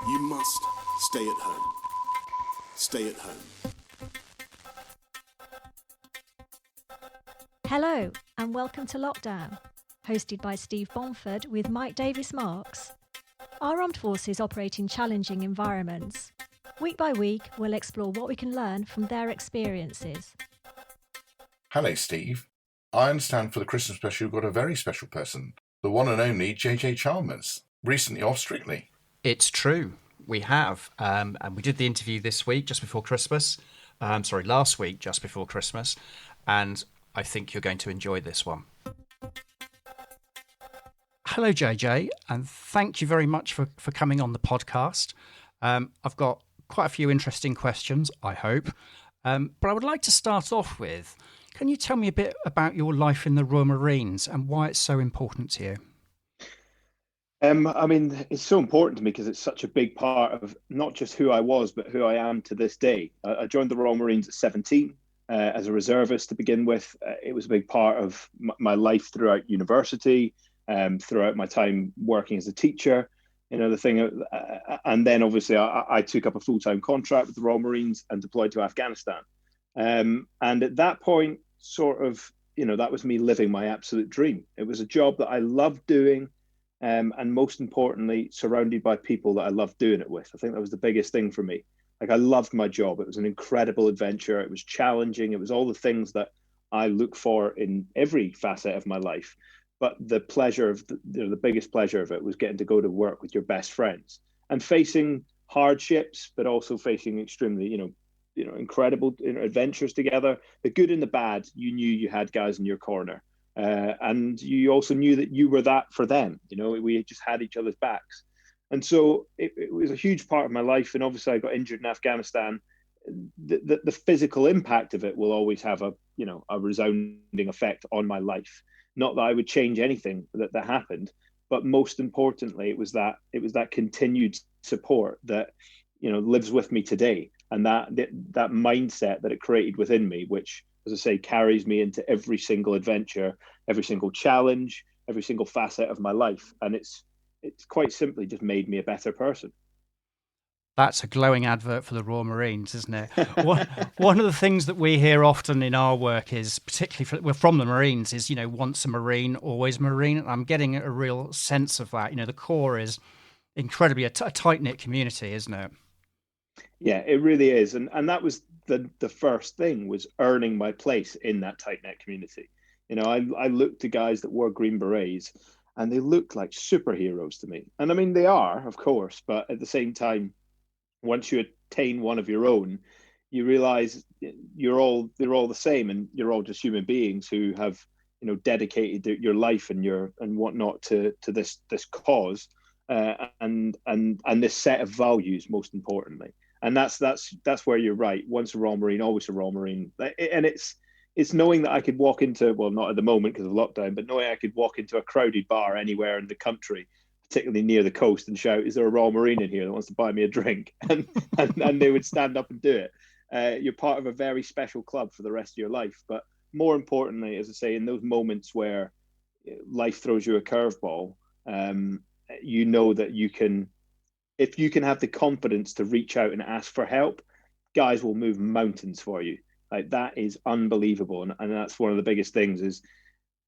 You must stay at home. Stay at home. Hello and welcome to Lockdown, hosted by Steve Bomford with Mike Davis-Marks. Our armed forces operate in challenging environments. Week by week, we'll explore what we can learn from their experiences. Hello, Steve. I understand for the Christmas special you've got a very special person, the one and only JJ Chalmers, recently off Strictly. It's true. We have. And we did the interview this week, just before Christmas. Last week, just before Christmas. And I think you're going to enjoy this one. Hello, JJ, and thank you very much for coming on the podcast. I've got quite a few interesting questions, I hope. But I would like to start off with, can you tell me a bit about your life in the Royal Marines and why it's so important to you? It's so important to me because it's such a big part of not just who I was, but who I am to this day. I joined the Royal Marines at 17 as a reservist to begin with. It was a big part of my life throughout university, throughout my time working as a teacher. And then obviously I took up a full-time contract with the Royal Marines and deployed to Afghanistan. And at that point, that was me living my absolute dream. It was a job that I loved doing. And most importantly, surrounded by people that I loved doing it with. I think that was the biggest thing for me. Like, I loved my job. It was an incredible adventure. It was challenging. It was all the things that I look for in every facet of my life. But the pleasure of the biggest pleasure of it was getting to go to work with your best friends and facing hardships, but also facing extremely, incredible adventures together. The good and the bad, you knew you had guys in your corner. And you also knew that you were that for them. We just had each other's backs. And so it was a huge part of my life. And obviously I got injured in Afghanistan. The physical impact of it will always have a resounding effect on my life. Not that I would change anything that happened, but most importantly, it was that continued support that, lives with me today. And that mindset that it created within me, which, as I say, carries me into every single adventure, every single challenge, every single facet of my life. And it's quite simply just made me a better person. That's a glowing advert for the Royal Marines, isn't it? One of the things that we hear often in our work is, particularly from the Marines, is, once a Marine, always Marine. And I'm getting a real sense of that. The Corps is incredibly a tight-knit community, isn't it? Yeah, it really is. And that was the first thing, was earning my place in that tight-knit community. I looked to guys that wore Green Berets and they looked like superheroes to me. And I mean, they are, of course, but at the same time, once you attain one of your own, you realize they're all the same, and you're all just human beings who have, dedicated your life and whatnot to this cause, and this set of values, most importantly. And that's where you're right. Once a Royal Marine, always a Royal Marine. And it's knowing that I could walk into, well, not at the moment because of lockdown, but knowing I could walk into a crowded bar anywhere in the country, particularly near the coast, and shout, "Is there a Royal Marine in here that wants to buy me a drink?" And they would stand up and do it. You're part of a very special club for the rest of your life. But more importantly, as I say, in those moments where life throws you a curveball, you know that if you can have the confidence to reach out and ask for help, guys will move mountains for you. Like, that is unbelievable. And that's one of the biggest things. Is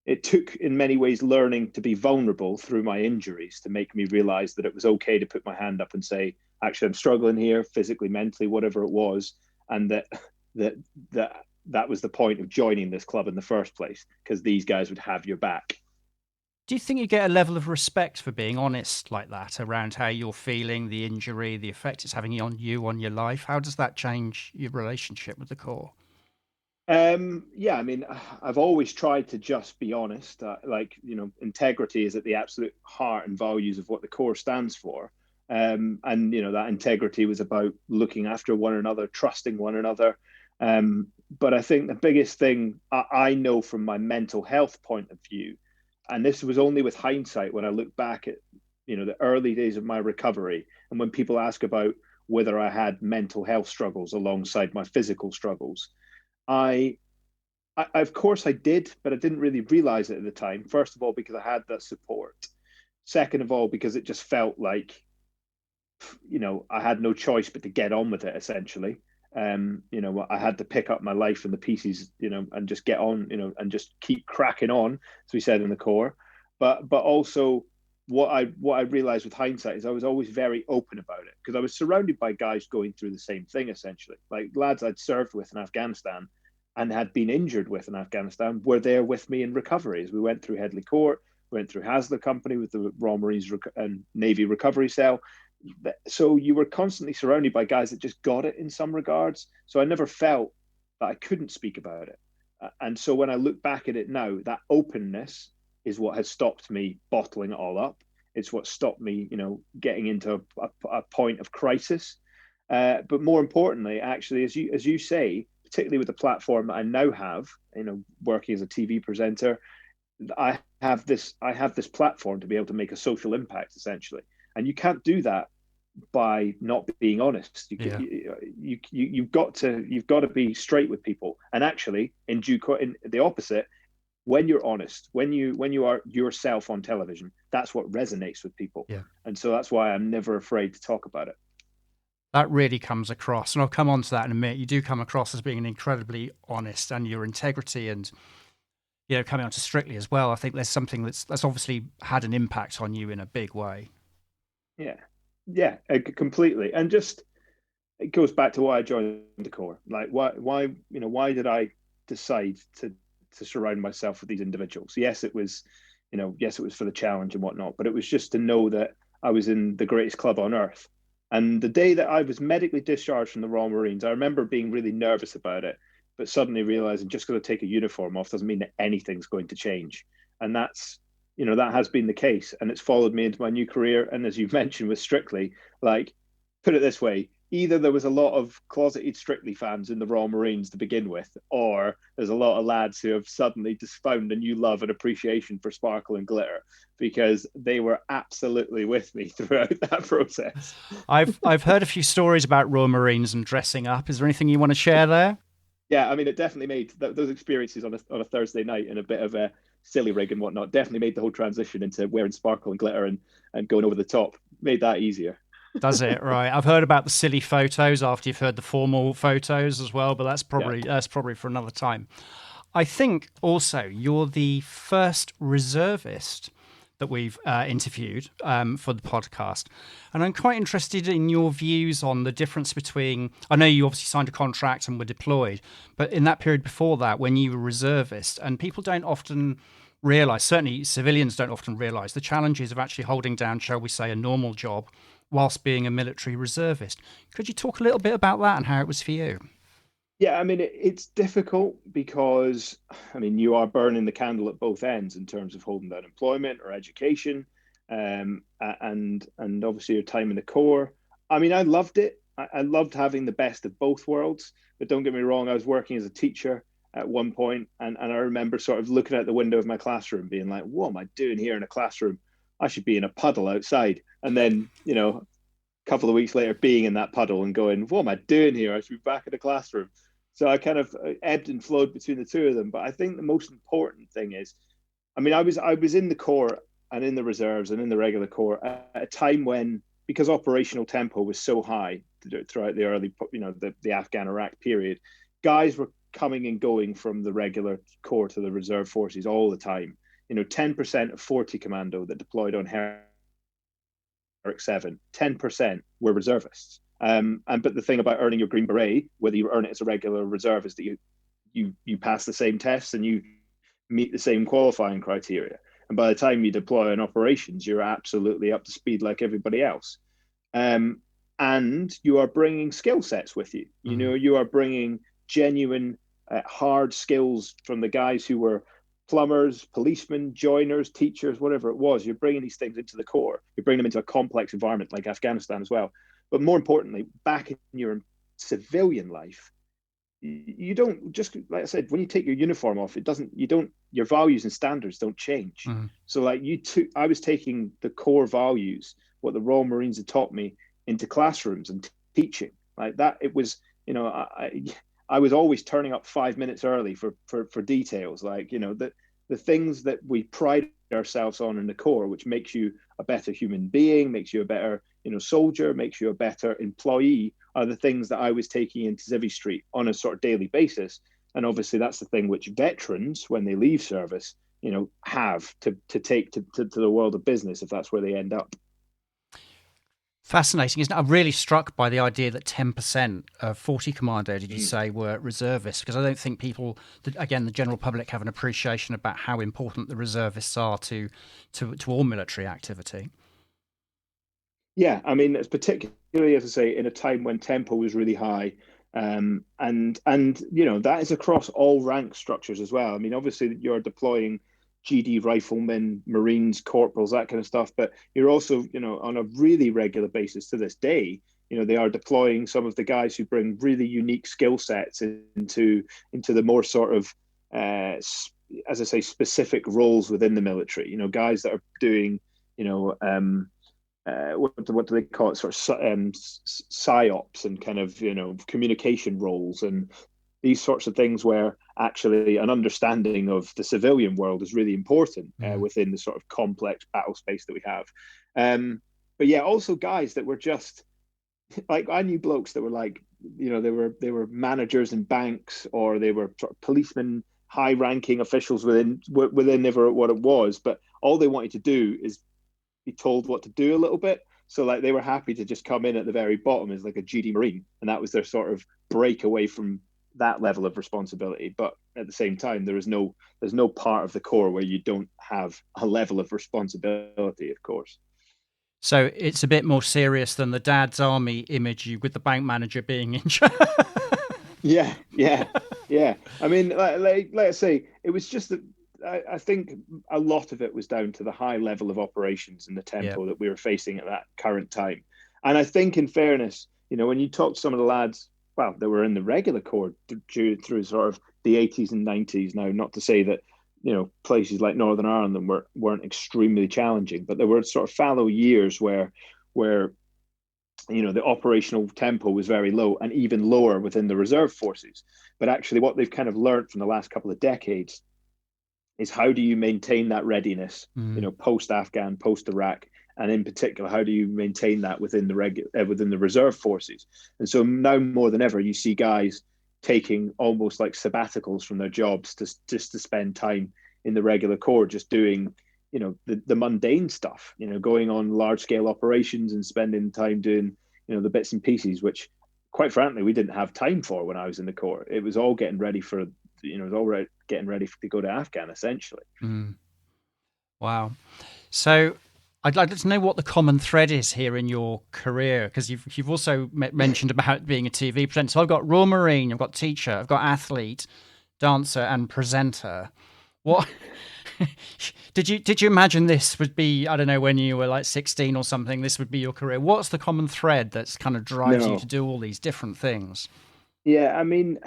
it took, in many ways, learning to be vulnerable through my injuries to make me realize that it was okay to put my hand up and say, actually, I'm struggling here, physically, mentally, whatever it was. And that was the point of joining this club in the first place, because these guys would have your back. Do you think you get a level of respect for being honest like that around how you're feeling, the injury, the effect it's having on you, on your life? How does that change your relationship with the Corps? I've always tried to just be honest. Integrity is at the absolute heart and values of what the Corps stands for. That integrity was about looking after one another, trusting one another. But I think the biggest thing I know from my mental health point of view, and this was only with hindsight when I look back at, the early days of my recovery, and when people ask about whether I had mental health struggles alongside my physical struggles, I of course I did, but I didn't really realize it at the time. First of all, because I had that support. Second of all, because it just felt like I had no choice but to get on with it, essentially. I had to pick up my life and the pieces, and just get on, and just keep cracking on, as we said in the core. But also what I realized with hindsight is I was always very open about it, because I was surrounded by guys going through the same thing, essentially. Like lads I'd served with in Afghanistan and had been injured with in Afghanistan were there with me in recovery as we went through Headley Court, went through Hasler Company with the Royal Marines and Navy Recovery Cell. So you were constantly surrounded by guys that just got it in some regards. So I never felt that I couldn't speak about it. And so when I look back at it now, that openness is what has stopped me bottling it all up. It's what stopped me, getting into a point of crisis. But more importantly, actually, as you say, particularly with the platform that I now have, working as a TV presenter, I have this platform to be able to make a social impact, essentially. And you can't do that by not being honest. You've got to be straight with people. And actually, in the opposite, when you're honest, when you are yourself on television, that's what resonates with people. Yeah. And so that's why I'm never afraid to talk about it. That really comes across, and I'll come on to that in a minute. You do come across as being an incredibly honest, and your integrity and, coming on to Strictly as well. I think there's something that's obviously had an impact on you in a big way. Yeah, completely. And just, it goes back to why I joined the Corps. Like why did I decide to surround myself with these individuals? Yes, it was for the challenge and whatnot, but it was just to know that I was in the greatest club on earth. And the day that I was medically discharged from the Royal Marines, I remember being really nervous about it, but suddenly realizing just going to take a uniform off doesn't mean that anything's going to change. And that's, that has been the case. And it's followed me into my new career. And as you've mentioned with Strictly, like, put it this way, either there was a lot of closeted Strictly fans in the Royal Marines to begin with, or there's a lot of lads who have suddenly just found a new love and appreciation for sparkle and glitter, because they were absolutely with me throughout that process. I've heard a few stories about Royal Marines and dressing up. Is there anything you want to share there? Yeah, I mean, it definitely made those experiences on a Thursday night in a bit of a silly rig and whatnot, definitely made the whole transition into wearing sparkle and glitter and going over the top, made that easier. Does it? Right. I've heard about the silly photos after you've heard the formal photos as well, but that's probably for another time. I think also you're the first reservist that we've interviewed for the podcast. And I'm quite interested in your views on the difference between, I know you obviously signed a contract and were deployed, but in that period before that, when you were reservist, and people don't often realise, certainly civilians don't often realise, the challenges of actually holding down, shall we say, a normal job whilst being a military reservist. Could you talk a little bit about that and how it was for you? Yeah, I mean, it's difficult because, you are burning the candle at both ends in terms of holding down employment or education, and obviously your time in the Corps. I loved it. I loved having the best of both worlds, but don't get me wrong, I was working as a teacher at one point, and I remember sort of looking out the window of my classroom being like, what am I doing here in a classroom? I should be in a puddle outside. And then, a couple of weeks later being in that puddle and going, what am I doing here? I should be back in the classroom. So I kind of ebbed and flowed between the two of them. But I think the most important thing is, I was in the Corps and in the reserves and in the regular Corps at a time when, because operational tempo was so high throughout the early, the Afghan-Iraq period, guys were coming and going from the regular Corps to the reserve forces all the time. 10% of 40 Commando that deployed on Herrick 7, 10% were reservists. But the thing about earning your Green Beret, whether you earn it as a regular reserve, is that you pass the same tests and you meet the same qualifying criteria. And by the time you deploy in operations, you're absolutely up to speed like everybody else. And you are bringing skill sets with you. You are bringing genuine hard skills from the guys who were plumbers, policemen, joiners, teachers, whatever it was. You're bringing these things into the Corps. You're bringing them into a complex environment like Afghanistan as well. But more importantly, back in your civilian life, you don't, just like I said, when you take your uniform off, your values and standards don't change. Mm-hmm. So I was taking the core values, what the Royal Marines had taught me, into classrooms and teaching like that. It was, I was always turning up 5 minutes early for details, like, the things that we pride ourselves on in the Corps, which makes you a better human being, makes you a better, soldier, makes you a better employee, are the things that I was taking into Civvy Street on a sort of daily basis. And obviously that's the thing which veterans, when they leave service, have to take to the world of business, if that's where they end up. Fascinating, isn't it? I'm really struck by the idea that 10% of 40 Commando, did you say, were reservists? Because I don't think people, again, the general public have an appreciation about how important the reservists are to all military activity. Yeah, I mean, it's particularly, as I say, in a time when tempo was really high. And that is across all rank structures as well. I mean, obviously you're deploying GD riflemen, Marines, corporals, that kind of stuff. But you're also, on a really regular basis to this day, they are deploying some of the guys who bring really unique skill sets into the more sort of, as I say, specific roles within the military. Guys that are doing, what do they call it? Sort of psyops and kind of, communication roles and these sorts of things, where actually an understanding of the civilian world is really important within the sort of complex battle space that we have. But yeah, also guys that were just like, I knew blokes that were like, they were managers in banks, or they were sort of policemen, high-ranking officials within never what it was, but all they wanted to do is be told what to do a little bit. So like they were happy to just come in at the very bottom as like a GD Marine, and that was their sort of break away from that level of responsibility. But at the same time, there's no part of the Corps where you don't have a level of responsibility, of course. So it's a bit more serious than the Dad's Army image with the bank manager being in charge. Yeah. I mean, like I say, it was just that I think a lot of it was down to the high level of operations and the tempo that we were facing at that current time. And I think, in fairness, when you talk to some of the lads, well, they were in the regular Corps through sort of the 80s and 90s. Now, not to say that, places like Northern Ireland weren't extremely challenging, but there were sort of fallow years where the operational tempo was very low, and even lower within the reserve forces. But actually what they've kind of learned from the last couple of decades is how do you maintain that readiness, post-Afghan, post-Iraq, and in particular, how do you maintain that within the reserve forces? And so now more than ever, you see guys taking almost like sabbaticals from their jobs just to spend time in the regular Corps, just doing, the mundane stuff, going on large-scale operations and spending time doing, the bits and pieces, which, quite frankly, we didn't have time for when I was in the Corps. It was all getting ready for, getting ready to go to Afghan, essentially. Wow. So I'd like to know what the common thread is here in your career, because you've also mentioned about being a TV presenter. So I've got Royal Marine, I've got teacher, I've got athlete, dancer, and presenter. What did you imagine this would be? I don't know, when you were like 16 or something, this would be your career. What's the common thread that's kind of drives you to do all these different things? Yeah, I mean,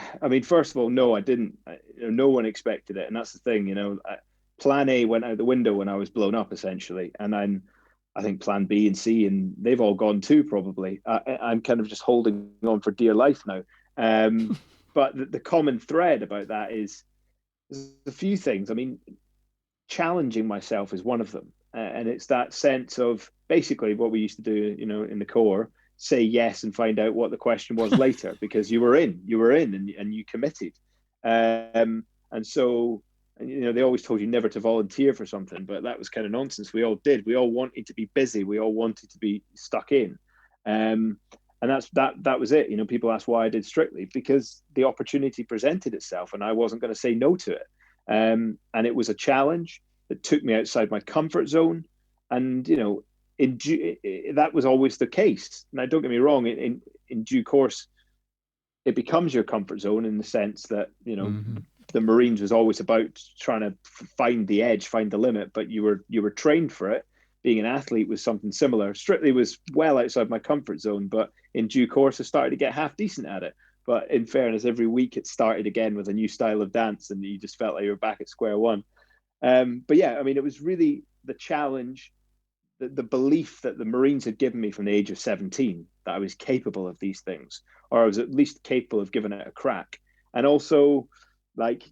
first of all, no, I didn't. No one expected it, and that's the thing. Plan A went out the window when I was blown up, essentially, and I think Plan B and C, and they've all gone too, probably. I'm kind of just holding on for dear life now. But the common thread about that is there's a few things. I mean, challenging myself is one of them, and it's that sense of basically what we used to do, in the Corps. Say yes and find out what the question was later, because you were in and you committed. And so, they always told you never to volunteer for something, but that was kind of nonsense. We all did. We all wanted to be busy. We all wanted to be stuck in. And that was it. People asked why I did Strictly, because the opportunity presented itself and I wasn't going to say no to it. And it was a challenge that took me outside my comfort zone. And, that was always the case. Now, don't get me wrong, in due course, it becomes your comfort zone in the sense that, the Marines was always about trying to find the edge, find the limit, but you were trained for it. Being an athlete was something similar. Strictly was well outside my comfort zone, but in due course, I started to get half decent at it. But in fairness, every week it started again with a new style of dance, and you just felt like you were back at square one. But yeah, I mean, it was really the challenge, the belief that the Marines had given me from the age of 17 that I was capable of these things, or I was at least capable of giving it a crack. And also, like,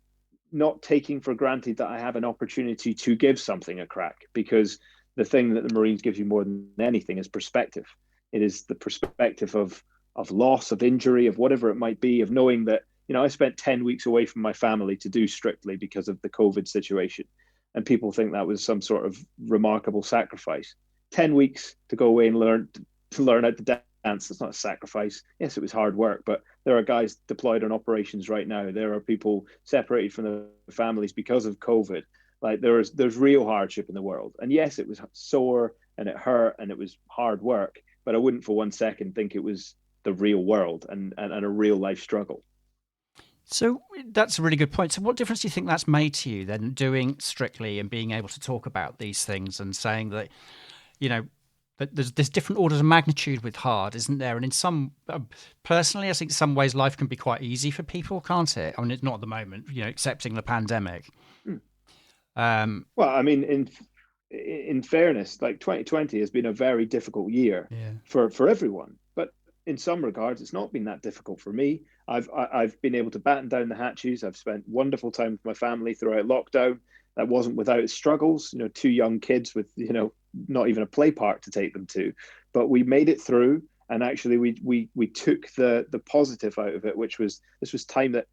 not taking for granted that I have an opportunity to give something a crack, because the thing that the Marines gives you more than anything is perspective. It is the perspective of loss, of injury, of whatever it might be, of knowing that, I spent 10 weeks away from my family to do Strictly because of the COVID situation. And people think that was some sort of remarkable sacrifice. 10 weeks to go away and learn how to dance. It's not a sacrifice. Yes, it was hard work, but there are guys deployed on operations right now. There are people separated from their families because of COVID. Like there's real hardship in the world. And yes, it was sore and it hurt and it was hard work, but I wouldn't for one second think it was the real world and a real life struggle. So that's a really good point. So what difference do you think that's made to you then, doing Strictly and being able to talk about these things and saying that, that there's different orders of magnitude with hard, isn't there? And in some, personally, I think in some ways life can be quite easy for people, can't it? I mean, it's not at the moment, excepting the pandemic. Well, I mean, in fairness, like 2020 has been a very difficult year for everyone. But in some regards, it's not been that difficult for me. I've been able to batten down the hatches. I've spent wonderful time with my family throughout lockdown. That wasn't without its struggles. 2 young kids with not even a play park to take them to, but we made it through. And actually, we took the positive out of it, which was this was time that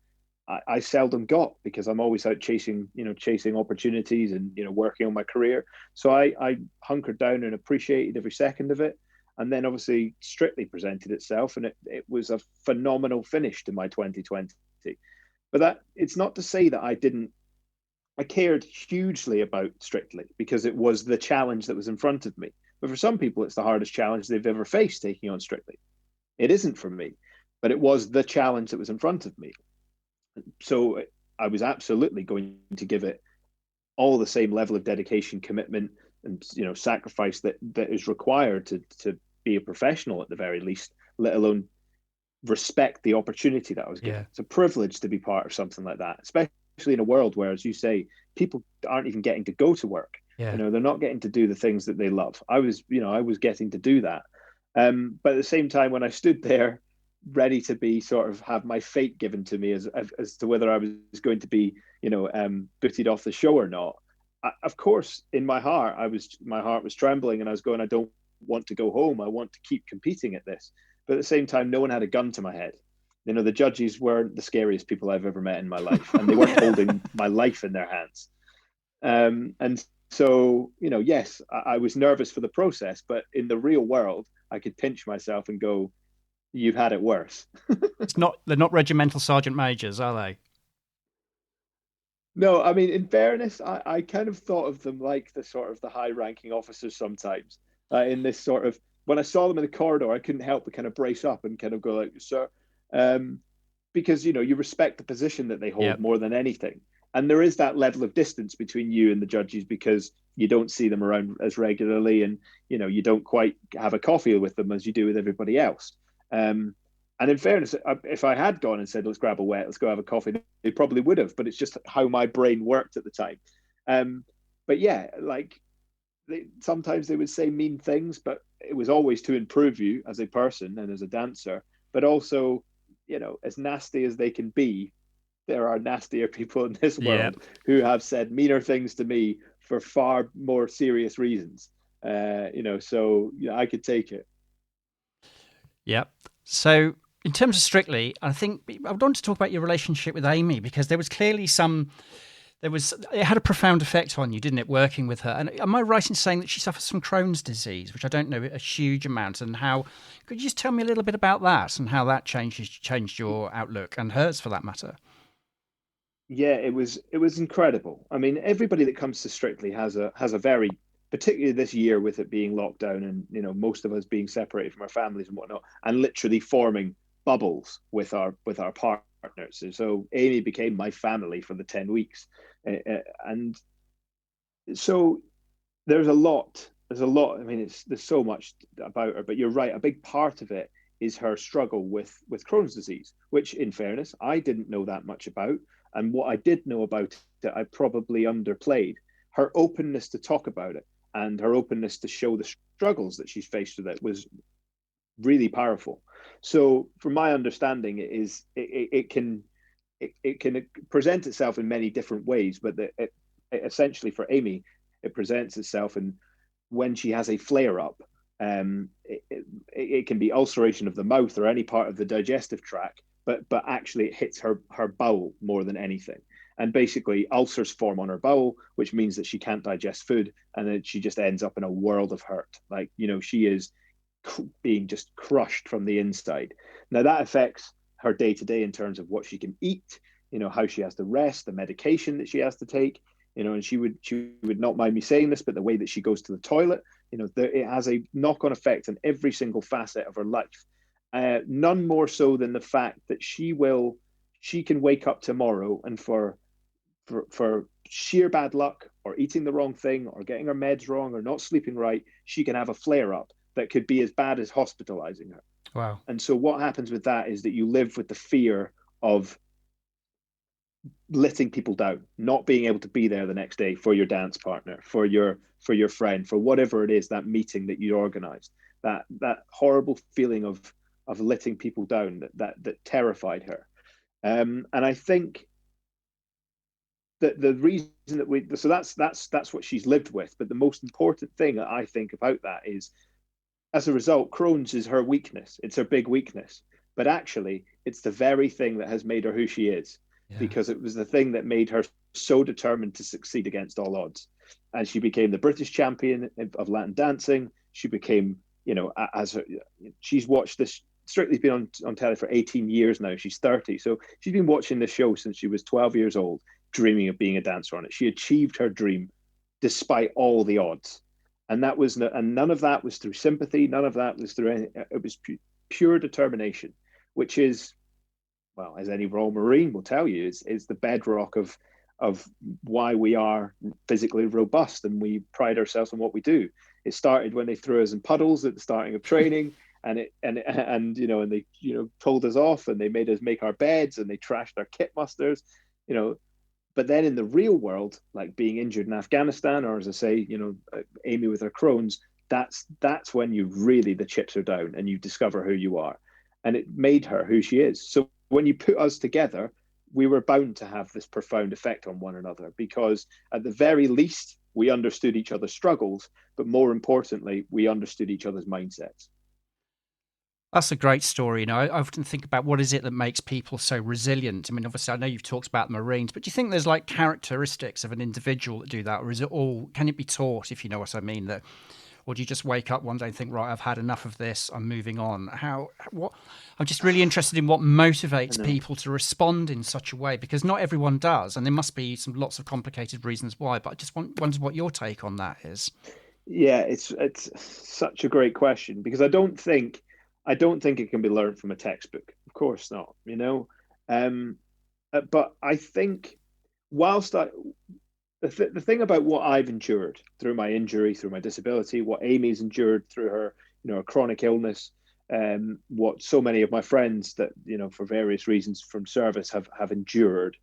I seldom got, because I'm always out chasing opportunities and working on my career. So I hunkered down and appreciated every second of it. And then obviously Strictly presented itself, and it was a phenomenal finish to my 2020. But that it's not to say that I cared hugely about Strictly, because it was the challenge that was in front of me. But for some people, it's the hardest challenge they've ever faced, taking on Strictly. It isn't for me, but it was the challenge that was in front of me. So I was absolutely going to give it all the same level of dedication, commitment, and sacrifice that is required to be a professional at the very least, let alone respect the opportunity that I was given. It's a privilege to be part of something like that, especially in a world where, as you say, people aren't even getting to go to work. They're not getting to do the things that they love. I was getting to do that. But at the same time, when I stood there ready to be sort of have my fate given to me as to whether I was going to be, booted off the show or not, of course, in my heart, my heart was trembling, and I was going, I don't want to go home. I want to keep competing at this. But at the same time, no one had a gun to my head. The judges weren't the scariest people I've ever met in my life, and they weren't holding my life in their hands. And so, yes, I was nervous for the process, but in the real world, I could pinch myself and go, you've had it worse. They're not regimental sergeant majors, are they? No, I mean, in fairness, I kind of thought of them like the sort of the high-ranking officers sometimes. In this sort of, when I saw them in the corridor, I couldn't help but kind of brace up and kind of go like, sir, because you respect the position that they hold more than anything, and there is that level of distance between you and the judges, because you don't see them around as regularly, and you don't quite have a coffee with them as you do with everybody else. And in fairness, if I had gone and said, let's grab a wet, let's go have a coffee, they probably would have, but it's just how my brain worked at the time. But yeah, like sometimes they would say mean things, but it was always to improve you as a person and as a dancer. But also, as nasty as they can be, there are nastier people in this world who have said meaner things to me for far more serious reasons. So I could take it. Yep. So in terms of Strictly, I think I want to talk about your relationship with Amy, because there was clearly it had a profound effect on you, didn't it, working with her? And am I right in saying that she suffers from Crohn's disease, which I don't know a huge amount, and how, could you just tell me a little bit about that and how that changed your outlook, and hers for that matter? Yeah, it was incredible. I mean, everybody that comes to Strictly has a very, particularly this year with it being locked down and most of us being separated from our families and whatnot, and literally forming bubbles with our partners. And so Amy became my family for the 10 weeks, and so there's a lot. I mean, there's so much about her, but you're right. A big part of it is her struggle with Crohn's disease, which, in fairness, I didn't know that much about. And what I did know about it, I probably underplayed. Her openness to talk about it and her openness to show the struggles that she's faced with it was really powerful. So from my understanding, it can it can present itself in many different ways, but it essentially for Amy, it presents itself in when she has a flare up. It can be ulceration of the mouth or any part of the digestive tract, but actually it hits her bowel more than anything. And basically ulcers form on her bowel, which means that she can't digest food, and then she just ends up in a world of hurt. Like, she is being just crushed from the inside. Now that affects her day to day in terms of what she can eat, how she has to rest, the medication that she has to take, and she would not mind me saying this, but the way that she goes to the toilet, it has a knock-on effect on every single facet of her life. None more so than the fact that she can wake up tomorrow and for sheer bad luck or eating the wrong thing or getting her meds wrong or not sleeping right, she can have a flare up that could be as bad as hospitalizing her. Wow. And so what happens with that is that you live with the fear of letting people down, not being able to be there the next day for your dance partner, for your friend, for whatever it is, that meeting that you organized, that horrible feeling of letting people down that terrified her. And I think that the reason that that's what she's lived with. But the most important thing that I think about that is, as a result, Crohn's is her weakness. It's her big weakness. But actually, it's the very thing that has made her who she is, because it was the thing that made her so determined to succeed against all odds. And she became the British champion of Latin dancing. She became, she's watched this. Strictly's been on telly for 18 years now. She's 30. So she's been watching this show since she was 12 years old, dreaming of being a dancer on it. She achieved her dream despite all the odds. And none of that was through sympathy. None of that was through anything. It was pure determination, which is, well, as any Royal Marine will tell you, is the bedrock of why we are physically robust and we pride ourselves on what we do. It started when they threw us in puddles at the starting of training, and they told us off, and they made us make our beds, and they trashed our kit musters, But then in the real world, like being injured in Afghanistan, or as I say, Amy with her Crohn's, that's when the chips are down and you discover who you are. And it made her who she is. So when you put us together, we were bound to have this profound effect on one another, because at the very least, we understood each other's struggles, but more importantly, we understood each other's mindsets. That's a great story. I often think about what is it that makes people so resilient. I mean, obviously, I know you've talked about the Marines, but do you think there's like characteristics of an individual that do that? Or is it all, can it be taught, if you know what I mean? Or do you just wake up one day and think, right, I've had enough of this, I'm moving on? I'm just really interested in what motivates people to respond in such a way, because not everyone does. And there must be lots of complicated reasons why, but I just wonder what your take on that is. Yeah, it's such a great question, because I don't think it can be learned from a textbook. Of course not, But I think the thing about what I've endured through my injury, through my disability, what Amy's endured through her, her chronic illness, what so many of my friends that, for various reasons from service have endured,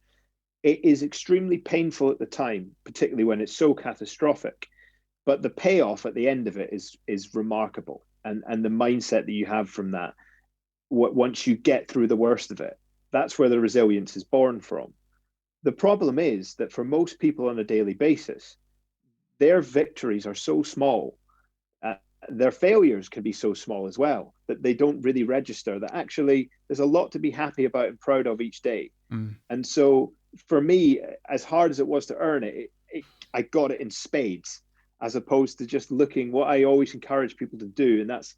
it is extremely painful at the time, particularly when it's so catastrophic. But the payoff at the end of it is remarkable. And the mindset that you have from that, once you get through the worst of it, that's where the resilience is born from. The problem is that for most people on a daily basis, their victories are so small, their failures can be so small as well, that they don't really register that actually there's a lot to be happy about and proud of each day. And so for me, as hard as it was to earn it, I got it in spades, as opposed to just looking. What I always encourage people to do, and that's,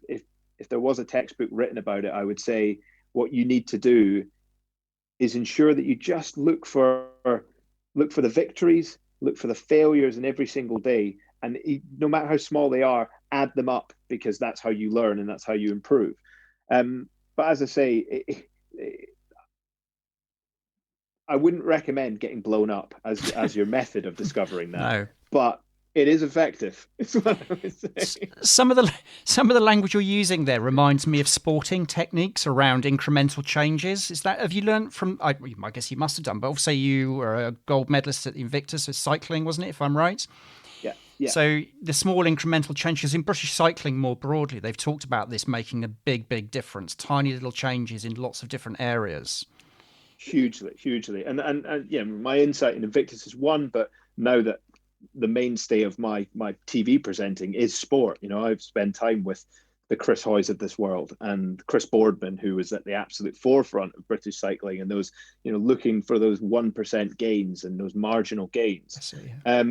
if there was a textbook written about it, I would say what you need to do is ensure that you just look for the victories, look for the failures in every single day, and no matter how small they are, add them up, because that's how you learn and that's how you improve. But as I say, I wouldn't recommend getting blown up as your method of discovering that. No. But it is effective. It's what I would say. Some of the language you're using there reminds me of sporting techniques around incremental changes. Have you learned from? I guess you must have done. But obviously you were a gold medalist at Invictus with cycling, wasn't it? If I'm right. Yeah. So the small incremental changes in British cycling more broadly, they've talked about this making a big difference. Tiny little changes in lots of different areas. hugely. And yeah, my insight in Invictus is one, but now that the mainstay of my TV presenting is sport, I've spent time with the Chris Hoys of this world and Chris Boardman, who was at the absolute forefront of British cycling and those, looking for those 1% gains and those marginal gains. I see, yeah.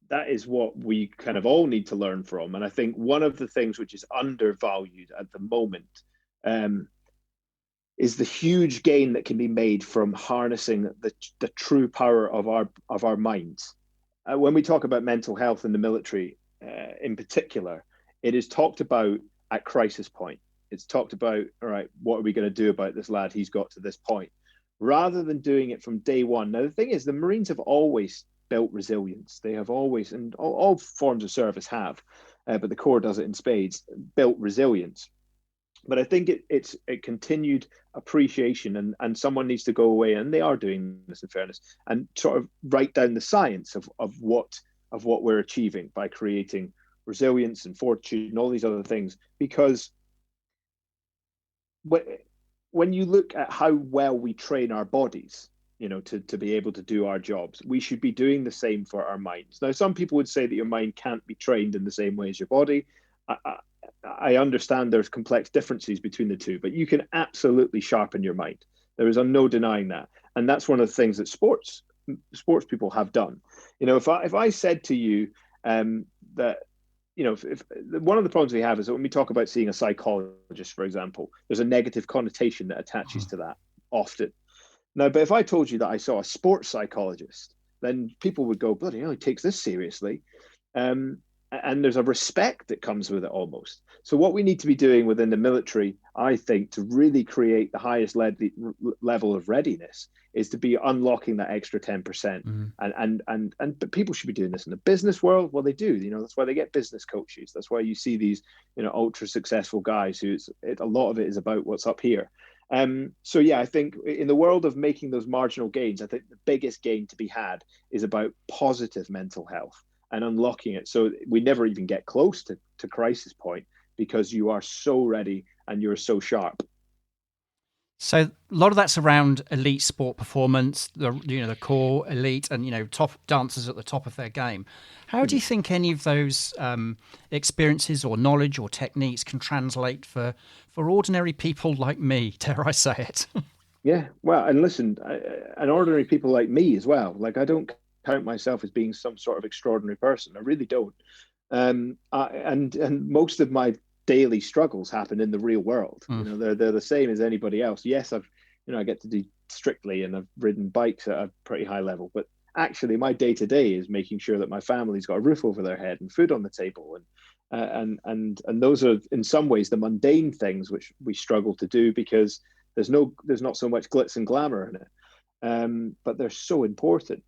That is what we kind of all need to learn from. And I think one of the things which is undervalued at the moment is the huge gain that can be made from harnessing the true power of our minds. When we talk about mental health in the military, in particular, it is talked about at crisis point. It's talked about, all right, what are we going to do about this lad? He's got to this point, rather than doing it from day one. Now, the thing is, the Marines have always built resilience. They have always, and all forms of service have, but the Corps does it in spades, built resilience. But I think it's a continued appreciation, and someone needs to go away, and they are doing this in fairness, and sort of write down the science of what we're achieving by creating resilience and fortitude and all these other things. Because when you look at how well we train our bodies, to be able to do our jobs, we should be doing the same for our minds. Now, some people would say that your mind can't be trained in the same way as your body. I understand there's complex differences between the two, but you can absolutely sharpen your mind. There is no denying that. And that's one of the things that sports people have done. If I said to you that, if one of the problems we have is that when we talk about seeing a psychologist, for example, there's a negative connotation that attaches to that often. Now, but if I told you that I saw a sports psychologist, then people would go, bloody hell, he takes this seriously. And there's a respect that comes with it almost. So what we need to be doing within the military, I think, to really create the highest level of readiness is to be unlocking that extra 10%. Mm-hmm. But people should be doing this in the business world. Well, they do. That's why they get business coaches. That's why you see these, ultra successful guys a lot of it is about what's up here. So yeah, I think in the world of making those marginal gains, I think the biggest gain to be had is about positive mental health and unlocking it, so we never even get close to crisis point, because you are so ready and you're so sharp. So a lot of that's around elite sport performance, the core elite, and top dancers at the top of their game. How do you think any of those experiences or knowledge or techniques can translate for ordinary people like me? Dare I say it? Yeah, well, and listen, and ordinary people like me as well. Like, I don't count myself as being some sort of extraordinary person. I really don't. And most of my daily struggles happen in the real world. They're the same as anybody else. Yes, I get to do Strictly, and I've ridden bikes at a pretty high level, but actually my day to day is making sure that my family's got a roof over their head and food on the table, and those are in some ways the mundane things which we struggle to do, because there's not so much glitz and glamour in it, but they're so important.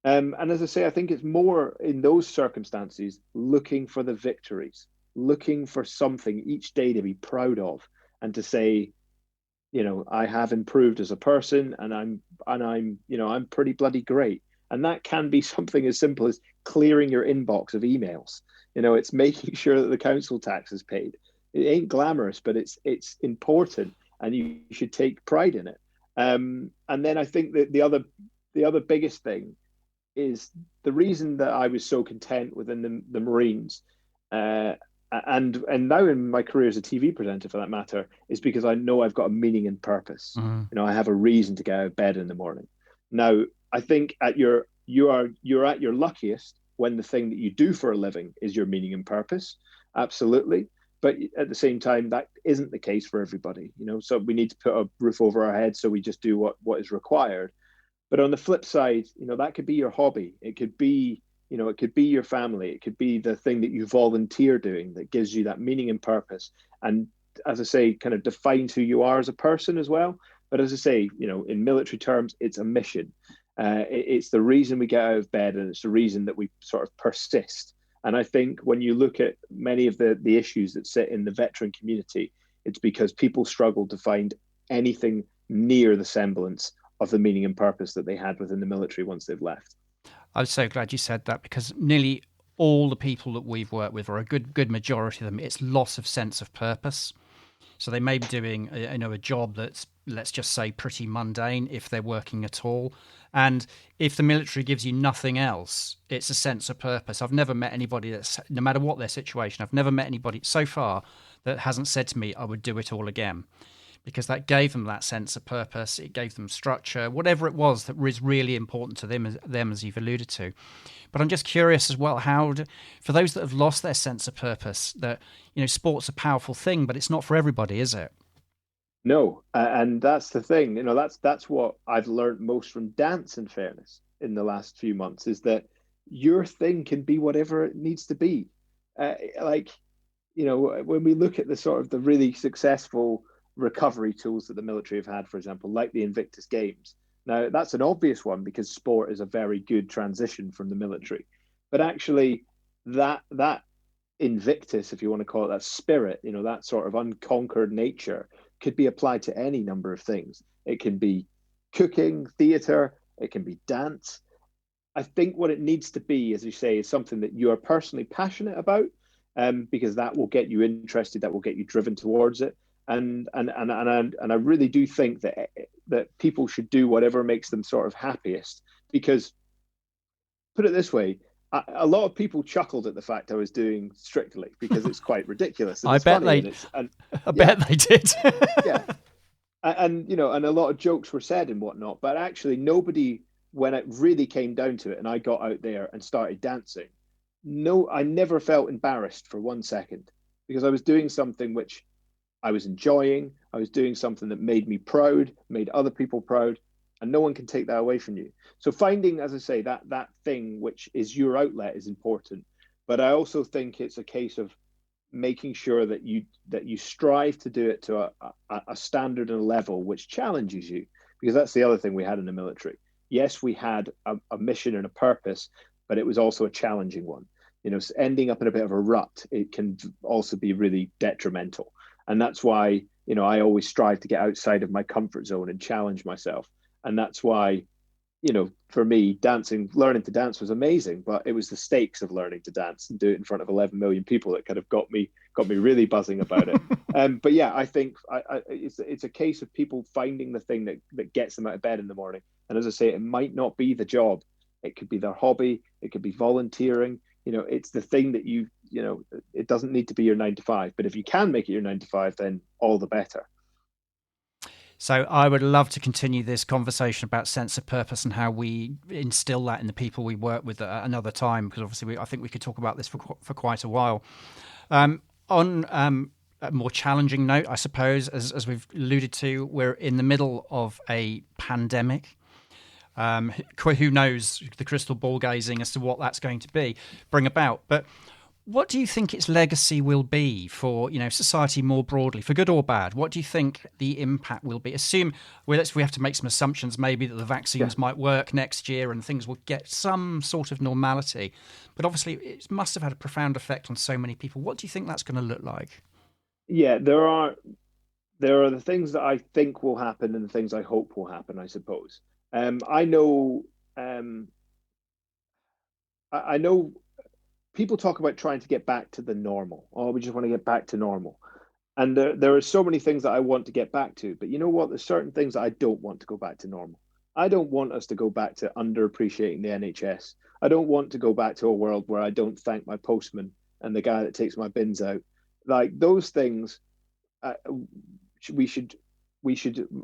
And as I say, I think it's more in those circumstances, looking for the victories, looking for something each day to be proud of, and to say, I have improved as a person, and I'm pretty bloody great. And that can be something as simple as clearing your inbox of emails. It's making sure that the council tax is paid. It ain't glamorous, but it's important, and you should take pride in it. And then I think that the other biggest thing is the reason that I was so content within the Marines, and now in my career as a TV presenter, for that matter, is because I know I've got a meaning and purpose. Mm-hmm. I have a reason to get out of bed in the morning. Now, I think you're at your luckiest when the thing that you do for a living is your meaning and purpose. Absolutely. But at the same time, that isn't the case for everybody. So we need to put a roof over our heads, so we just do what is required. But on the flip side, that could be your hobby. It could be, it could be your family. It could be the thing that you volunteer doing that gives you that meaning and purpose. And as I say, kind of defines who you are as a person as well. But as I say, in military terms, it's a mission. It's the reason we get out of bed, and it's the reason that we sort of persist. And I think when you look at many of the issues that sit in the veteran community, it's because people struggle to find anything near the semblance of the meaning and purpose that they had within the military once they've left. I'm so glad you said that, because nearly all the people that we've worked with, or a good majority of them, it's loss of sense of purpose. So they may be doing a job that's, let's just say, pretty mundane if they're working at all. And if the military gives you nothing else, it's a sense of purpose. I've never met anybody that's, no matter what their situation, I've never met anybody so far that hasn't said to me, I would do it all again. Because that gave them that sense of purpose. It gave them structure, whatever it was that was really important to them, as you've alluded to. But I'm just curious as well, for those that have lost their sense of purpose, that, sport's a powerful thing, but it's not for everybody, is it? No, and that's the thing. That's what I've learned most from dance, in fairness, in the last few months, is that your thing can be whatever it needs to be. When we look at the sort of the really successful recovery tools that the military have had, for example, like the Invictus Games. Now, that's an obvious one because sport is a very good transition from the military. But actually, that Invictus, if you want to call it, that spirit, that sort of unconquered nature, could be applied to any number of things. It can be cooking, theatre, it can be dance. I think what it needs to be, as you say, is something that you are personally passionate about, because that will get you interested, that will get you driven towards it. And I really do think that people should do whatever makes them sort of happiest. Because, put it this way, a lot of people chuckled at the fact I was doing Strictly because it's quite ridiculous. I bet they did. Yeah, and a lot of jokes were said and whatnot. But actually, nobody, when it really came down to it, and I got out there and started dancing, I never felt embarrassed for 1 second, because I was doing something which I was enjoying. I was doing something that made me proud, made other people proud, and no one can take that away from you. So finding, as I say, that thing which is your outlet is important. But I also think it's a case of making sure that you strive to do it to a standard and a level which challenges you, because that's the other thing we had in the military. Yes, we had a mission and a purpose, but it was also a challenging one. Ending up in a bit of a rut, it can also be really detrimental. And that's why, I always strive to get outside of my comfort zone and challenge myself. And that's why, for me, learning to dance was amazing, but it was the stakes of learning to dance and do it in front of 11 million people that kind of got me really buzzing about it. But yeah, I think it's a case of people finding the thing that gets them out of bed in the morning. And as I say, it might not be the job. It could be their hobby. It could be volunteering. It's the thing that it doesn't need to be your 9 to 5, but if you can make it your 9 to 5, then all the better. So I would love to continue this conversation about sense of purpose and how we instill that in the people we work with at another time, because obviously I think we could talk about this for quite a while. On a more challenging note, I suppose, as we've alluded to, we're in the middle of a pandemic. Who knows, the crystal ball gazing as to what that's going to bring about. But what do you think its legacy will be for society more broadly, for good or bad? What do you think the impact will be? We have to make some assumptions, maybe that the vaccines might work next year and things will get some sort of normality. But obviously, it must have had a profound effect on so many people. What do you think that's going to look like? Yeah, there are the things that I think will happen and the things I hope will happen, I suppose. I know people talk about trying to get back to the normal. Oh, we just want to get back to normal. And there are so many things that I want to get back to. But you know what? There's certain things that I don't want to go back to normal. I don't want us to go back to underappreciating the NHS. I don't want to go back to a world where I don't thank my postman and the guy that takes my bins out. Like those things, we should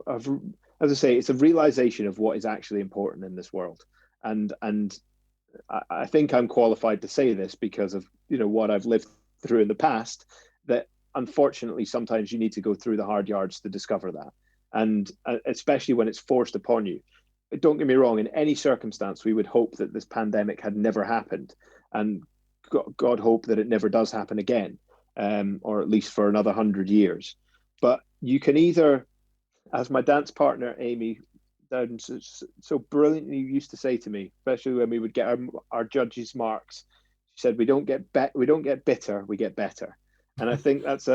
have, as I say, it's a realization of what is actually important in this world. And I think I'm qualified to say this because of what I've lived through in the past, that unfortunately sometimes you need to go through the hard yards to discover that, and especially when it's forced upon you. Don't get me wrong, in any circumstance we would hope that this pandemic had never happened, and God hope that it never does happen again, or at least for another 100 years. But you can either, as my dance partner Amy so brilliantly used to say to me, especially when we would get our judges' marks, she said, we don't get bitter, we get better. And I think it's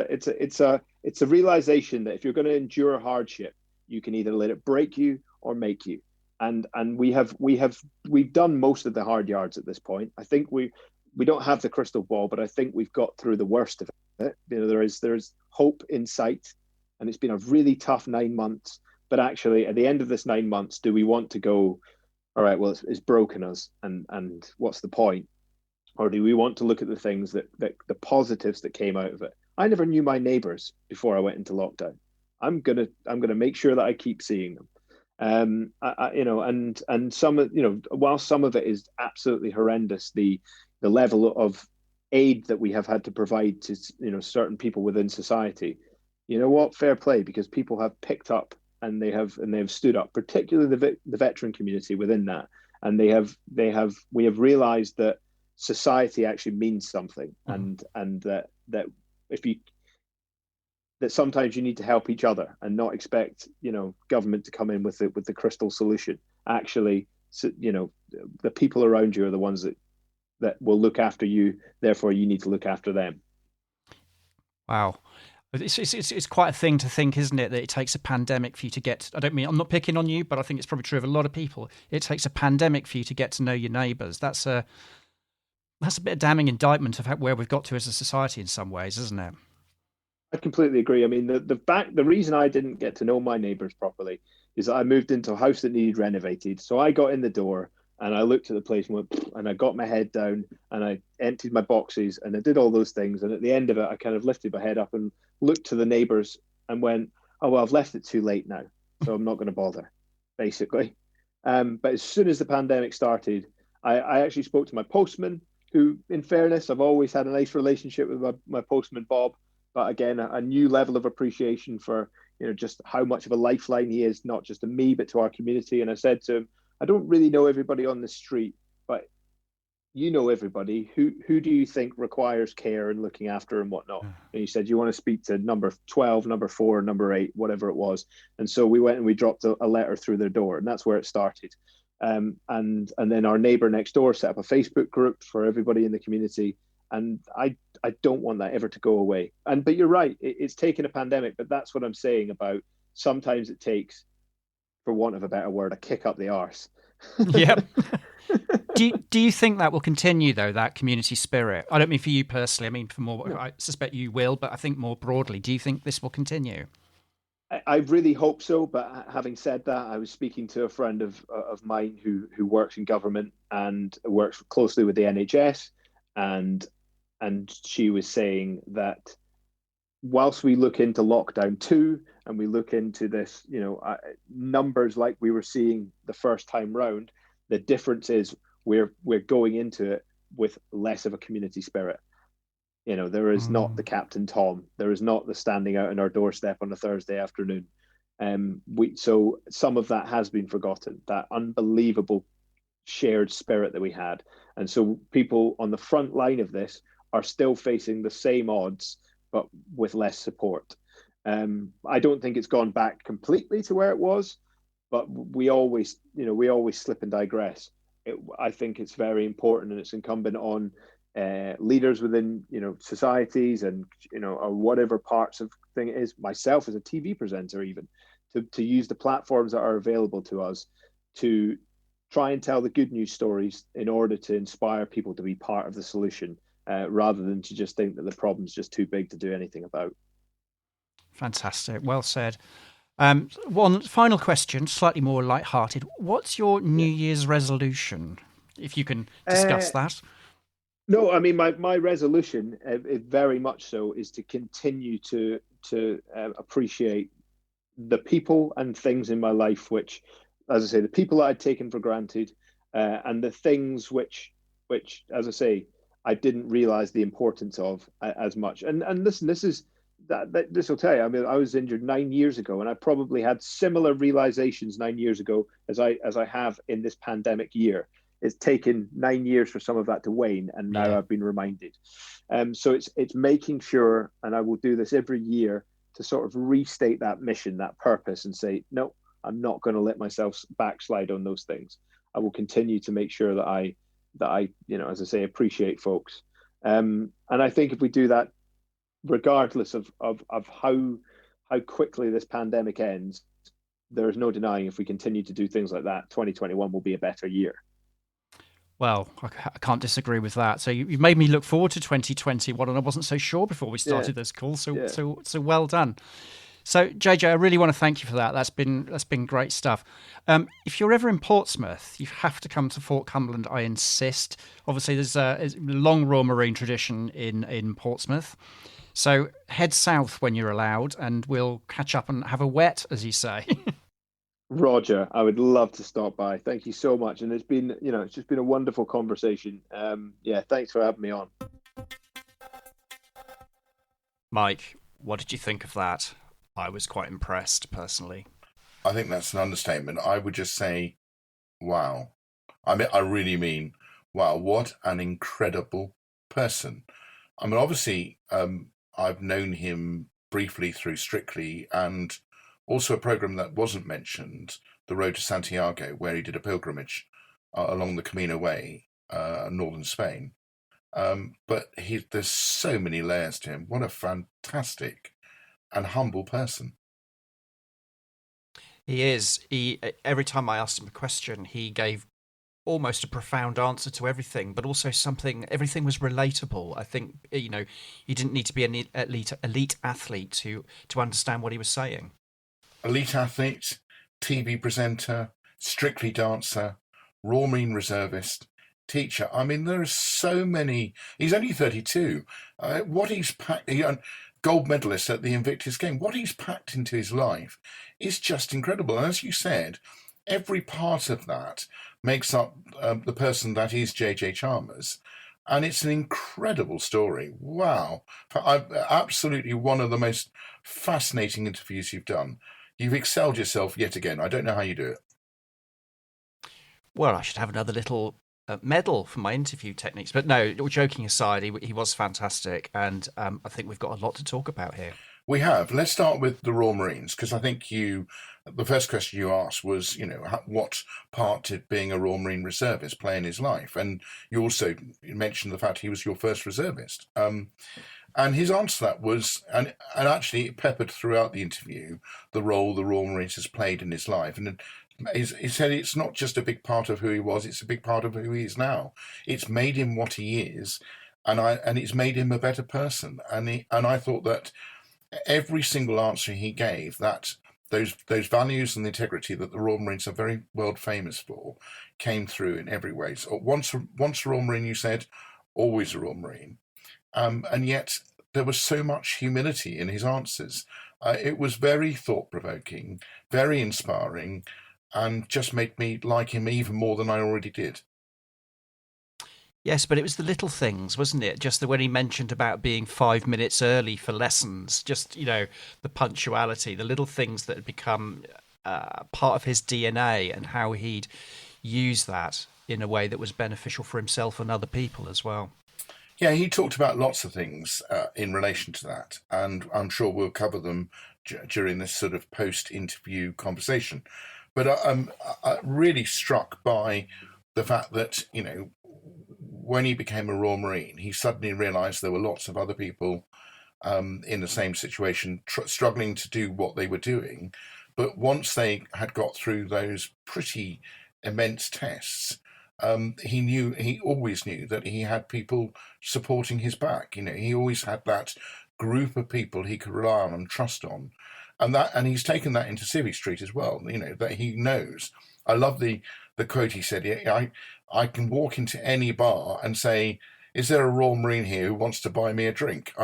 a realization that if you're going to endure a hardship, you can either let it break you or make you. And we've done most of the hard yards at this point. I think we don't have the crystal ball, but I think we've got through the worst of it. There is hope in sight. and it's been a really tough 9 months. But actually, at the end of this 9 months, do we want to go, all right, well, it's broken us, and what's the point? Or do we want to look at the things that the positives that came out of it? I never knew my neighbours before I went into lockdown. I'm gonna make sure that I keep seeing them. And some of, while some of it is absolutely horrendous, the level of aid that we have had to provide to certain people within society, you know what, fair play, because people have picked up and they have stood up, particularly the veteran community within that, and we have realized that society actually means something, and that if you that sometimes you need to help each other and not expect government to come in with the crystal solution. Actually, the people around you are the ones that will look after you, therefore you need to look after them. Wow. It's quite a thing to think, isn't it, that it takes a pandemic for you to get, I'm not picking on you, but I think it's probably true of a lot of people. It takes a pandemic for you to get to know your neighbours. That's a bit of damning indictment of where we've got to as a society in some ways, isn't it? I completely agree. I mean, the reason I didn't get to know my neighbours properly is that I moved into a house that needed renovated. So I got in the door and I looked at the place and went, and I got my head down and I emptied my boxes and I did all those things. And at the end of it, I kind of lifted my head up and looked to the neighbours and went, oh, well, I've left it too late now, so I'm not going to bother, basically. But as soon as the pandemic started, I actually spoke to my postman, who, in fairness, I've always had a nice relationship with my postman, Bob. But again, a new level of appreciation for, just how much of a lifeline he is, not just to me, but to our community. And I said to him, I don't really know everybody on the street, but you know everybody. Who do you think requires care and looking after and whatnot? And he said, you want to speak to number 12, number 4, number 8, whatever it was. And so we went and we dropped a letter through their door, and that's where it started. And then our neighbour next door set up a Facebook group for everybody in the community. And I don't want that ever to go away. But you're right, it's taken a pandemic, but that's what I'm saying about sometimes it takes, for want of a better word, a kick up the arse. Yep. Do you think that will continue, though, that community spirit? I don't mean for you personally. I mean for more. No. I suspect you will, but I think more broadly, do you think this will continue? I really hope so. But having said that, I was speaking to a friend of mine who works in government and works closely with the NHS, and she was saying that whilst we look into lockdown 2 and we look into this, numbers like we were seeing the first time round, the difference is we're going into it with less of a community spirit. There is not the Captain Tom. There is not the standing out on our doorstep on a Thursday afternoon. So some of that has been forgotten, that unbelievable shared spirit that we had. And so people on the front line of this are still facing the same odds, but with less support. I don't think it's gone back completely to where it was, but we always slip and digress. I think it's very important, and it's incumbent on leaders within, societies and, or whatever parts of thing it is, myself as a TV presenter, even to use the platforms that are available to us to try and tell the good news stories in order to inspire people to be part of the solution, rather than to just think that the problem's just too big to do anything about. Fantastic. Well said. One final question, slightly more lighthearted. What's your New Year's resolution, if you can discuss that? No, I mean, my resolution, very much so, is to continue to appreciate the people and things in my life, which, as I say, the people that I'd taken for granted, and the things which, as I say, I didn't realize the importance of as much. And listen, this will tell you. I mean, I was injured 9 years ago, and I probably had similar realizations 9 years ago as I have in this pandemic year. It's taken 9 years for some of that to wane, and now I've been reminded. So it's making sure, and I will do this every year, to sort of restate that mission, that purpose, and say, no, I'm not going to let myself backslide on those things. I will continue to make sure that I, as I say, appreciate folks. And I think if we do that, regardless of how quickly this pandemic ends, there is no denying if we continue to do things like that, 2021 will be a better year. Well, I can't disagree with that. So you've made me look forward to 2021, and I wasn't so sure before we started this call. So well done. So, JJ, I really want to thank you for that. That's been great stuff. If you're ever in Portsmouth, you have to come to Fort Cumberland. I insist. Obviously, there's a long Royal Marine tradition in Portsmouth. So head south when you're allowed, and we'll catch up and have a wet, as you say. Roger, I would love to stop by. Thank you so much, and it's just been a wonderful conversation. Yeah, thanks for having me on. Mike, what did you think of that? I was quite impressed, personally. I think that's an understatement. I would just say, wow. I really mean, wow, what an incredible person. I mean, obviously, I've known him briefly through Strictly, and also a program that wasn't mentioned, The Road to Santiago, where he did a pilgrimage along the Camino Way, northern Spain. But there's so many layers to him. What a fantastic and humble person. He is. Every time I asked him a question, he gave almost a profound answer to everything, but also everything was relatable. I think, you didn't need to be an elite athlete to understand what he was saying. Elite athlete, TV presenter, Strictly dancer, Royal Marine Reservist, teacher. I mean, there are so many. He's only 32. What he's packed, gold medalist at the Invictus Games, what he's packed into his life is just incredible. And as you said, every part of that makes up the person that is JJ Chalmers. And it's an incredible story. Wow. Absolutely one of the most fascinating interviews you've done. You've excelled yourself yet again. I don't know how you do it. Well, I should have another little medal for my interview techniques. But no, joking aside, he was fantastic. And I think we've got a lot to talk about here. We have. Let's start with the Royal Marines, because I think the first question you asked was, what part did being a Royal Marine Reservist play in his life? And you also mentioned the fact he was your first reservist. And his answer to that was, and actually peppered throughout the interview, the role the Royal Marines has played in his life. And he said it's not just a big part of who he was, it's a big part of who he is now. It's made him what he is, and it's made him a better person. And I thought that every single answer he gave, that those values and the integrity that the Royal Marines are very world famous for, came through in every way. So once a Royal Marine, you said, always a Royal Marine. And yet there was so much humility in his answers. It was very thought-provoking, very inspiring, and just made me like him even more than I already did. Yes, but it was the little things, wasn't it? Just when he mentioned about being 5 minutes early for lessons, just, the punctuality, the little things that had become part of his DNA, and how he'd use that in a way that was beneficial for himself and other people as well. Yeah, he talked about lots of things in relation to that, and I'm sure we'll cover them during this sort of post-interview conversation. But I'm really struck by the fact that, when he became a Royal Marine, he suddenly realised there were lots of other people in the same situation, struggling to do what they were doing. But once they had got through those pretty immense tests, he always knew that he had people supporting his back. He always had that group of people he could rely on and trust on. And he's taken that into Civvy Street as well, that he knows. I love the quote he said, I can walk into any bar and say, is there a Royal Marine here who wants to buy me a drink?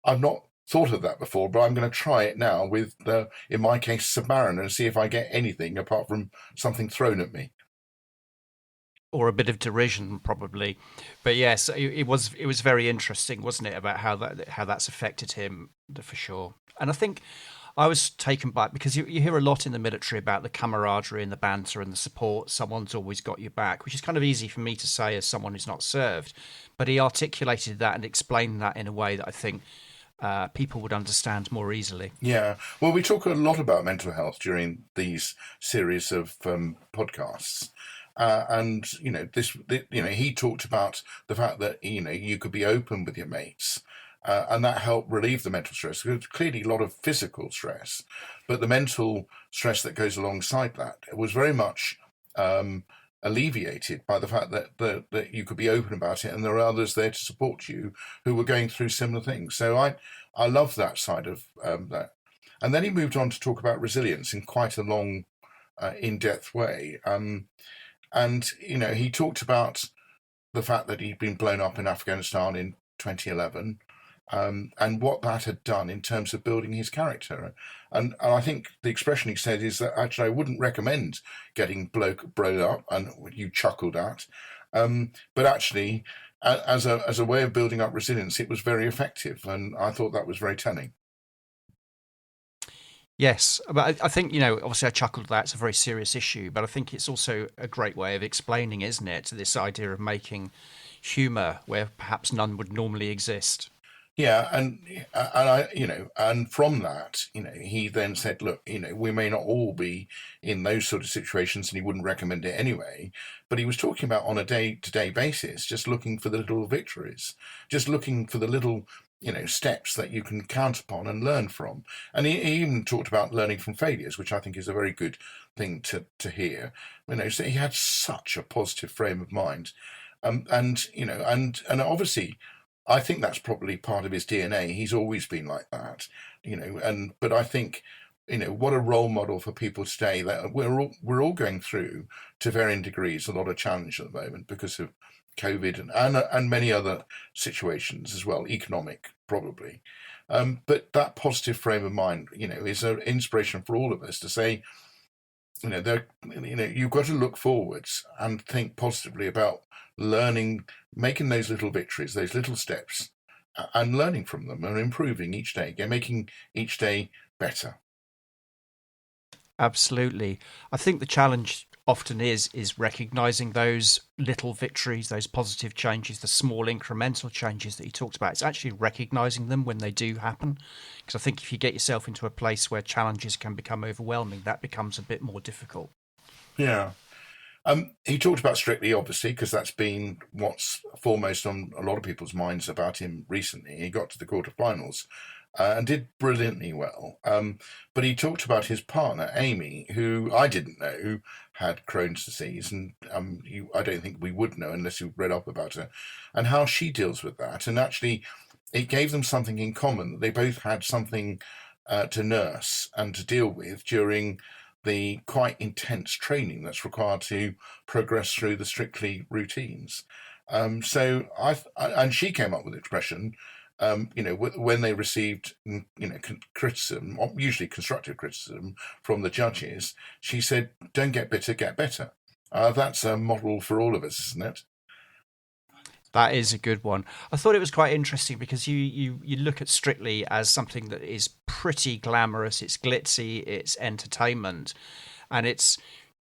I've not thought of that before, but I'm going to try it now with, in my case, Submariner, and see if I get anything apart from something thrown at me. Or a bit of derision, probably. But yes, it was very interesting, wasn't it, about how that's affected him, for sure. And I think I was taken back, because you hear a lot in the military about the camaraderie and the banter and the support. Someone's always got your back, which is kind of easy for me to say as someone who's not served. But he articulated that and explained that in a way that I think people would understand more easily. Yeah. Well, we talk a lot about mental health during these series of podcasts. And he talked about the fact that you could be open with your mates, and that helped relieve the mental stress. There's clearly a lot of physical stress, but the mental stress that goes alongside that was very much alleviated by the fact that you could be open about it, and there are others there to support you who were going through similar things. So I love that side of that. And then he moved on to talk about resilience in quite a long, in-depth way. And, he talked about the fact that he'd been blown up in Afghanistan in 2011, and what that had done in terms of building his character. And I think the expression he said is that actually I wouldn't recommend getting blown up, and you chuckled at, but actually as a way of building up resilience, it was very effective, and I thought that was very telling. Yes, but I think, obviously I chuckled at that. It's a very serious issue, but I think it's also a great way of explaining, isn't it, this idea of making humour where perhaps none would normally exist. Yeah, and I, and from that, he then said, look, we may not all be in those sort of situations, and he wouldn't recommend it anyway. But he was talking about on a day-to-day basis, just looking for the little victories, just looking for the little, steps that you can count upon and learn from. And he even talked about learning from failures, which I think is a very good thing to hear. So he had such a positive frame of mind, and obviously, I think that's probably part of his DNA. He's always been like that, but I think, what a role model for people today, that we're all going through to varying degrees a lot of challenge at the moment because of COVID and many other situations as well, economic probably. But that positive frame of mind, is an inspiration for all of us to say, you've got to look forwards and think positively about learning, making those little victories, those little steps, and learning from them and improving each day, making each day better. Absolutely. I think the challenge often is recognizing those little victories, those positive changes, the small incremental changes that you talked about. It's actually recognizing them when they do happen. Because I think if you get yourself into a place where challenges can become overwhelming, that becomes a bit more difficult. Yeah. He talked about Strictly, obviously, because that's been what's foremost on a lot of people's minds about him recently. He got to the quarterfinals and did brilliantly well. But he talked about his partner, Amy, who I didn't know had Crohn's disease, and I don't think we would know unless you read up about her, and how she deals with that. And actually, it gave them something in common. They both had something to nurse and to deal with during the quite intense training that's required to progress through the Strictly routines. And she came up with the expression, when they received, criticism, usually constructive criticism from the judges, she said, "Don't get bitter, get better." That's a model for all of us, isn't it? That is a good one. I thought it was quite interesting because you look at Strictly as something that is pretty glamorous, it's glitzy, it's entertainment, and it's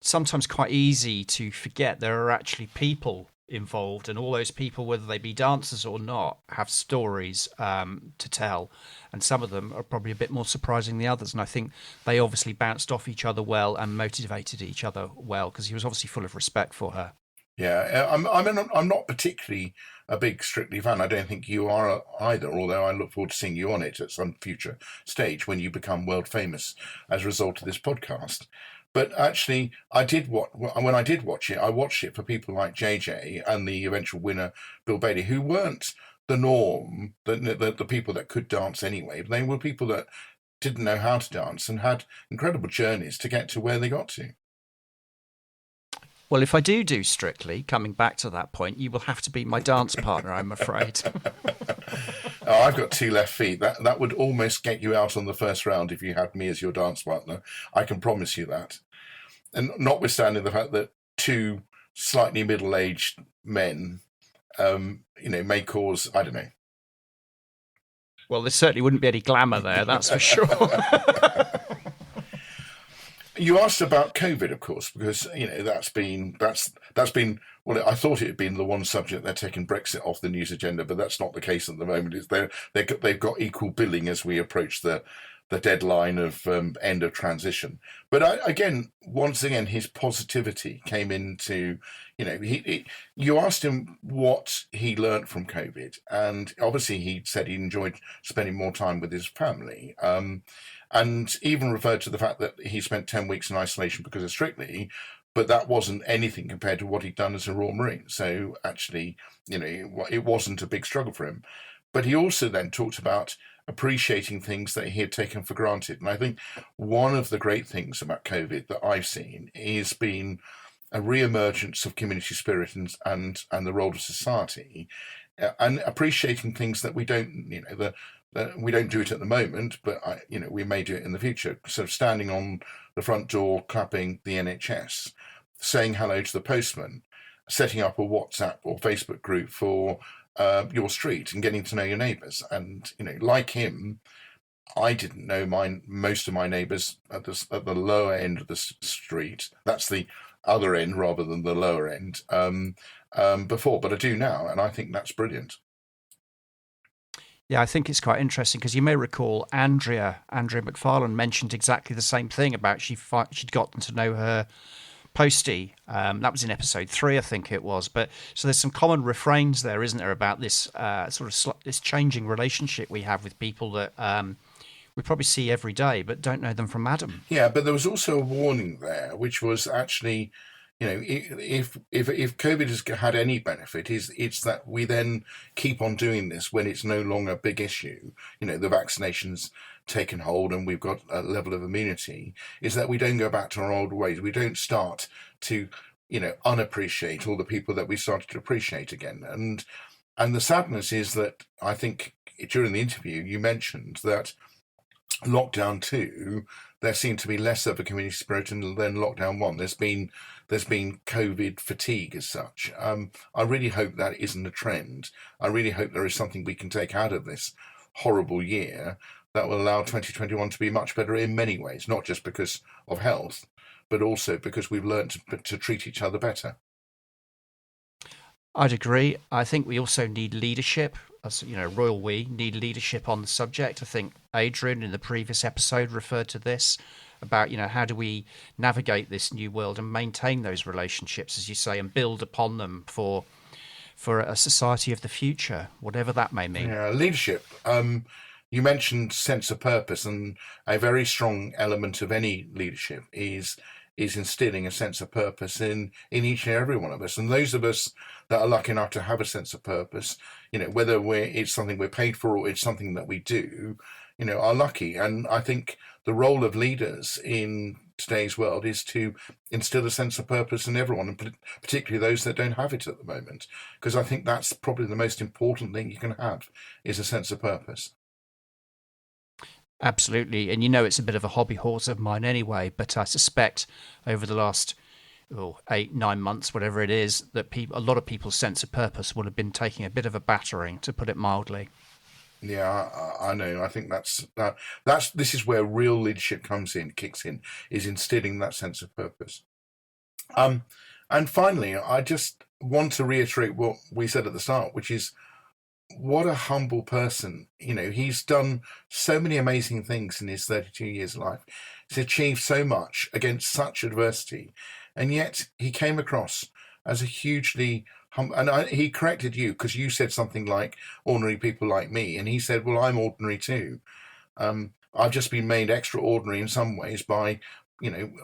sometimes quite easy to forget there are actually people involved, and all those people, whether they be dancers or not, have stories to tell, and some of them are probably a bit more surprising than others, and I think they obviously bounced off each other well and motivated each other well, because he was obviously full of respect for her. Yeah, I'm not particularly a big Strictly fan. I don't think you are either, although I look forward to seeing you on it at some future stage when you become world famous as a result of this podcast. But actually, when I did watch it, I watched it for people like JJ and the eventual winner, Bill Bailey, who weren't the norm, the people that could dance anyway. But they were people that didn't know how to dance and had incredible journeys to get to where they got to. Well, if I do Strictly, coming back to that point, you will have to be my dance partner, I'm afraid. Oh, I've got 2 left feet. That would almost get you out on the first round if you had me as your dance partner. I can promise you that. And notwithstanding the fact that 2 slightly middle-aged men, may cause, I don't know. Well, there certainly wouldn't be any glamour there, that's for sure. You asked about COVID, of course, because that's been well. I thought it had been the one subject they're taking Brexit off the news agenda, but that's not the case at the moment. They've got equal billing as we approach the deadline of end of transition. But once again, his positivity came into you asked him what he learnt from COVID, and obviously he said he enjoyed spending more time with his family. And even referred to the fact that he spent 10 weeks in isolation because of Strictly, but that wasn't anything compared to what he'd done as a Royal Marine. So actually, it wasn't a big struggle for him. But he also then talked about appreciating things that he had taken for granted. And I think one of the great things about COVID that I've seen is been a re-emergence of community spirit and the role of society, and appreciating things that we don't, we don't do it at the moment, but we may do it in the future. Sort of standing on the front door, clapping the NHS, saying hello to the postman, setting up a WhatsApp or Facebook group for your street and getting to know your neighbours. And like him, I didn't know most of my neighbours at the lower end of the street. That's the other end rather than the lower end before, but I do now, and I think that's brilliant. Yeah, I think it's quite interesting because you may recall Andrea McFarlane mentioned exactly the same thing about she'd gotten to know her postie. That was in episode 3, I think it was. But so there's some common refrains there, isn't there, about this this changing relationship we have with people that we probably see every day, but don't know them from Adam. Yeah, but there was also a warning there, which was actually, if COVID has had any benefit, it's that we then keep on doing this when it's no longer a big issue. The vaccination's taken hold and we've got a level of immunity. Is that we don't go back to our old ways. We don't start to, unappreciate all the people that we started to appreciate again. And the sadness is that I think during the interview you mentioned that lockdown 2, there seemed to be less of a community spirit than lockdown 1. There's been COVID fatigue as such. I really hope that isn't a trend. I really hope there is something we can take out of this horrible year that will allow 2021 to be much better in many ways, not just because of health, but also because we've learned to treat each other better. I'd agree. I think we also need leadership. As Royal We need leadership on the subject. I think Adrian in the previous episode referred to this about, how do we navigate this new world and maintain those relationships, as you say, and build upon them for a society of the future, whatever that may mean. Yeah, leadership. You mentioned sense of purpose, and a very strong element of any leadership is instilling a sense of purpose in each and every one of us. And those of us that are lucky enough to have a sense of purpose, whether it's something we're paid for or it's something that we do, are lucky. And I think the role of leaders in today's world is to instill a sense of purpose in everyone, and particularly those that don't have it at the moment. Because I think that's probably the most important thing you can have, is a sense of purpose. Absolutely. And it's a bit of a hobby horse of mine anyway, but I suspect over the last 8-9 months, whatever it is, that a lot of people's sense of purpose would have been taking a bit of a battering, to put it mildly. Yeah, I know. I think this is where real leadership kicks in, is instilling that sense of purpose. And finally, I just want to reiterate what we said at the start, which is, what a humble person. He's done so many amazing things in his 32 years of life. He's achieved so much against such adversity, and yet he came across as a hugely humble. And he corrected you because you said something like ordinary people like me, and he said, well, I'm ordinary too. I've just been made extraordinary in some ways by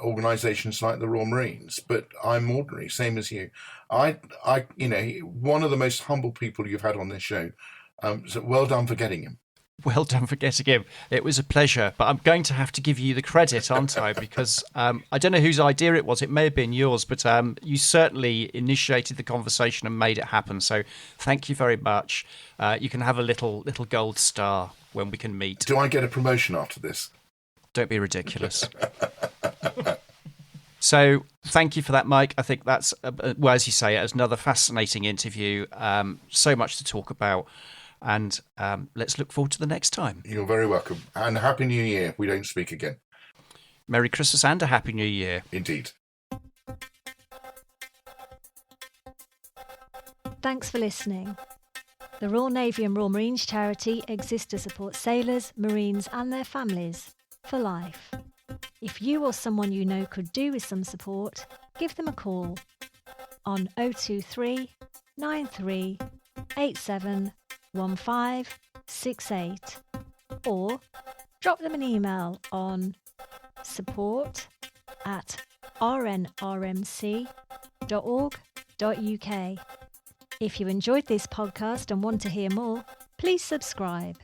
organisations like the Royal Marines, but I'm ordinary, same as you. One of the most humble people you've had on this show. So well done for getting him. Well done for getting him. It was a pleasure, but I'm going to have to give you the credit, aren't I? Because I don't know whose idea it was. It may have been yours, but you certainly initiated the conversation and made it happen. So thank you very much. You can have a little gold star when we can meet. Do I get a promotion after this? Don't be ridiculous. So thank you for that, Mike. I think that's, as you say, it's another fascinating interview. So much to talk about. And let's look forward to the next time. You're very welcome. And Happy New Year if we don't speak again. Merry Christmas and a Happy New Year. Indeed. Thanks for listening. The Royal Navy and Royal Marines charity exists to support sailors, Marines and their families for life. If you or someone you know could do with some support, give them a call on 023 93 87 1568 or drop them an email on support@rnrmc.org.uk. If you enjoyed this podcast and want to hear more, Please subscribe.